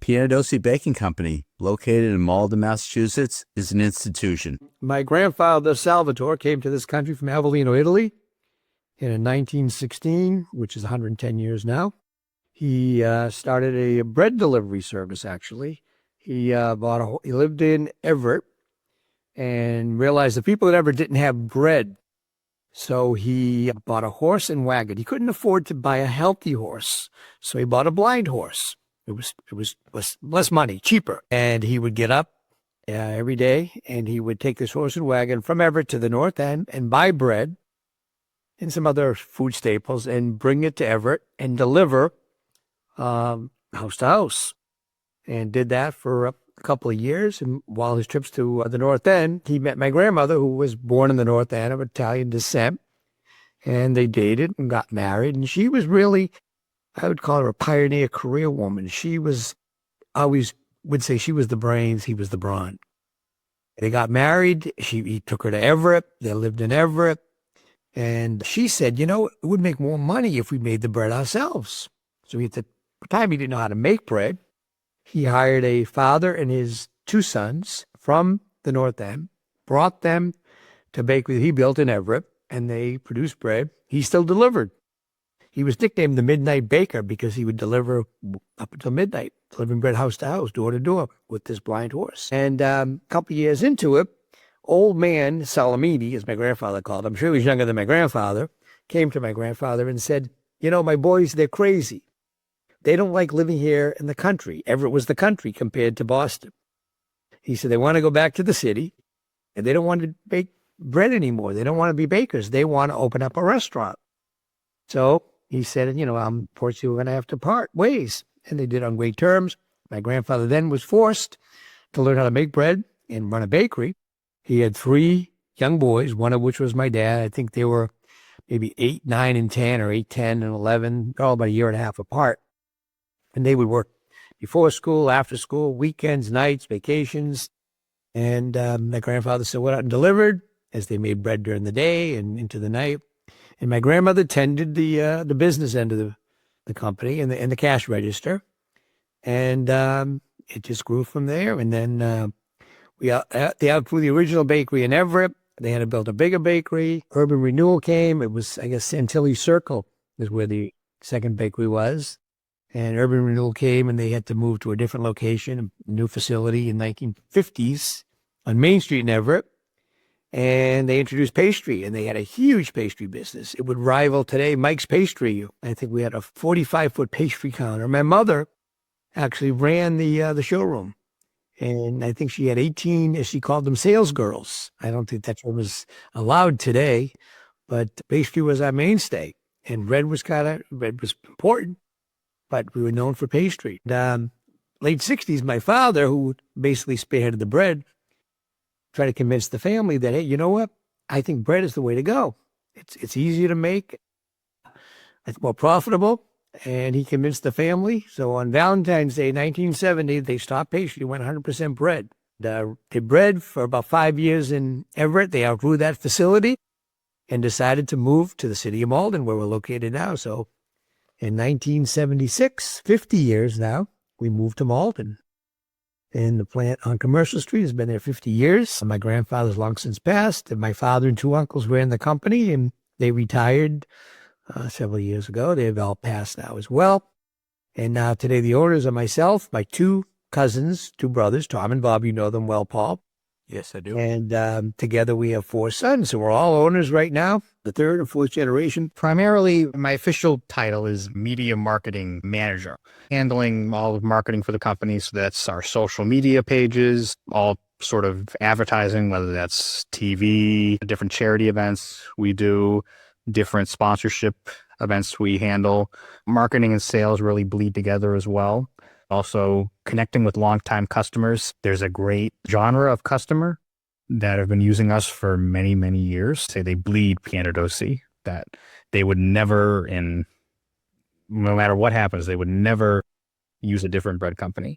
Piantedosi Baking Company, located in Malden, Massachusetts, is an institution. My grandfather, Salvatore, came to this country from Avellino, Italy in 1916, which is 110 years now. He started a bread delivery service, actually. He lived in Everett and realized the people in Everett didn't have bread. So he bought a horse and wagon. He couldn't afford to buy a healthy horse, so he bought a blind horse. It was less money, cheaper. And he would get up every day, and he would take this horse and wagon from Everett to the North End and buy bread and some other food staples and bring it to Everett and deliver house to house. And did that for a couple of years. And while his trips to the North End, he met my grandmother, who was born in the North End of Italian descent. And they dated and got married. And she was really, I would call her a pioneer career woman. She was, I always would say she was the brains, he was the brawn. They got married. He took her to Everett. They lived in Everett. And she said, it would make more money if we made the bread ourselves. So at the time, he didn't know how to make bread. He hired a father and his two sons from the North End, brought them to a bakery that he built in Everett, and they produced bread. He still delivered. He was nicknamed the Midnight Baker because he would deliver up until midnight, delivering bread house to house, door to door with this blind horse. And a couple of years into it, old man Salamini, as my grandfather called him, I'm sure he was younger than my grandfather, came to my grandfather and said, my boys, they're crazy. They don't like living here in the country. Everett was the country compared to Boston. He said they want to go back to the city, and they don't want to bake bread anymore. They don't want to be bakers. They want to open up a restaurant. So he said, unfortunately, we're going to have to part ways. And they did on great terms. My grandfather then was forced to learn how to make bread and run a bakery. He had 3 young boys, one of which was my dad. I think they were maybe 8, 9, and 10, or 8, 10, and 11, all about a year and a half apart. And they would work before school, after school, weekends, nights, vacations. And my grandfather still went out and delivered as they made bread during the day and into the night. And my grandmother tended the business end of the company and the cash register. And it just grew from there. And then they outgrew the original bakery in Everett. They had to build a bigger bakery. Urban renewal came. It was, I guess, Santilli Circle is where the second bakery was. And urban renewal came, and they had to move to a different location, a new facility in the 1950s on Main Street in Everett. And they introduced pastry, and they had a huge pastry business. It would rival today Mike's Pastry. I think we had a 45-foot pastry counter. My mother actually ran the showroom, and I think she had 18, as she called them, sales girls. I don't think that was allowed today, but pastry was our mainstay, and bread was important. But we were known for pastry. Late 60s, my father, who basically spearheaded the bread, tried to convince the family that, hey, you know what? I think bread is the way to go. It's easier to make. It's more profitable. And he convinced the family. So on Valentine's Day, 1970, they stopped pastry, went 100% bread. Did bread for about 5 years in Everett. They outgrew that facility and decided to move to the city of Malden, where we're located now. So in 1976, 50 years now, we moved to Malden. And the plant on Commercial Street has been there 50 years. My grandfather's long since passed, and my father and 2 uncles ran the company, and they retired several years ago. They've all passed now as well. And now today the owners are myself, my 2 cousins, 2 brothers, Tom and Bob. You know them well, Paul. Yes, I do. And together we have 4 sons, so we're all owners right now, the 3rd and 4th generation. Primarily, my official title is Media Marketing Manager, handling all of marketing for the company. So that's our social media pages, all sort of advertising, whether that's TV, different charity events we do, different sponsorship events we handle. Marketing and sales really bleed together as well. Also, connecting with longtime customers. There's a great genre of customer that have been using us for many, many years. Say they bleed Piantedosi, that they would never, no matter what happens, they would never use a different bread company.